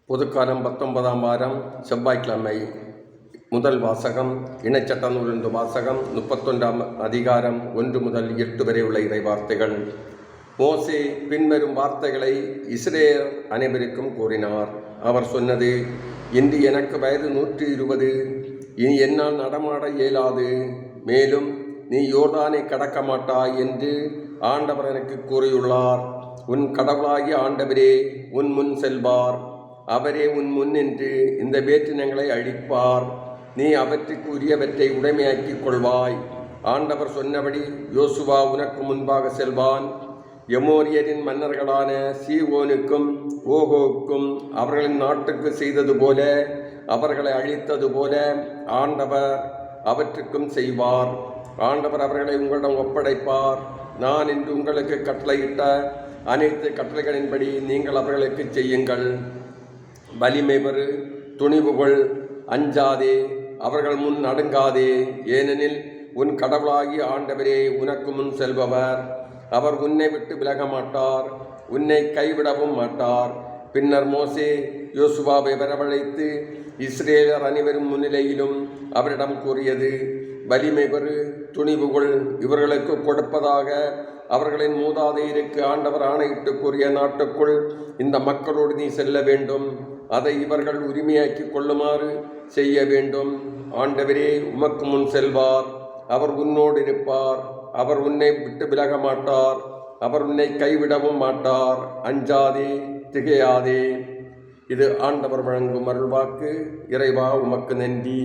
பொதுக்காலம் 19ஆம் வாரம் செவ்வாய்க்கிழமை. முதல் வாசகம் இணைச்சட்ட நூலிருந்து வாசகம் 31ஆம் அதிகாரம் 1 முதல் 8 வரை உள்ள இறை வார்த்தைகள். மோசே பின்வரும் வார்த்தைகளை இஸ்ரேல் அனைவருக்கும் கூறினார். அவர் சொன்னது: இன்று எனக்கு வயது 120. இனி என்னால் நடமாட இயலாது. மேலும் நீ யோர்தானை கடக்க மாட்டாய் என்று ஆண்டவர் எனக்கு கூறியுள்ளார். உன் கடவுளாகிய ஆண்டவரே உன் முன் செல்வார். அவரே உன் முன் நின்று இந்த வேற்றினங்களை அழிப்பார். நீ அவற்றுக்கு உரியவற்றை உடைமையாக்கிக் கொள்வாய். ஆண்டவர் சொன்னபடி யோசுவா உனக்கு முன்பாக செல்வான். எமோரியரின் மன்னர்களான சீவோனுக்கும் ஓகோவுக்கும் அவர்களின் நாட்டுக்கு செய்தது போல, அவர்களை அழித்தது போல ஆண்டவர் அவற்றுக்கும் செய்வார். ஆண்டவர் அவர்களை உங்களிடம் ஒப்படைப்பார். நான் இன்று உங்களுக்கு கட்டளையிட்ட அனைத்து கட்டளைகளின்படி நீங்கள் அவர்களுக்கு செய்யுங்கள். வலிமை பெறு, துணிவு கொள், அஞ்சாதே, அவர்கள் முன் நடுங்காதே. ஏனெனில் உன் கடவுளாகிய ஆண்டவரே உனக்கு முன் செல்பவர். அவர் உன்னை விட்டு விலக மாட்டார், உன்னை கைவிடவும் மாட்டார். பின்னர் மோசே யோசுவாவை வரவழைத்து இஸ்ரேலர் அனைவரும் முன்னிலையிலும் அவரிடம் கூறியது: வலிமை பெறு, துணிவு கொள். இவர்களுக்கு கொடுப்பதாக அவர்களின் மூதாதையருக்கு ஆண்டவர் ஆணையிட்டு கூறிய நாட்டுக்குள் இந்த மக்களோடு நீ செல்ல வேண்டும். அதை இவர்கள் உரிமையாக்கி கொள்ளுமாறு செய்ய வேண்டும். ஆண்டவரே உமக்கு முன் செல்வார். அவர் உன்னோடு இருப்பார். அவர் உன்னை விட்டு விலக மாட்டார். அவர் உன்னை கைவிடவும் மாட்டார். அஞ்சாதே, திகையாதே. இது ஆண்டவர் வழங்கும் அருள்வாக்கு. இறைவா உமக்கு நன்றி.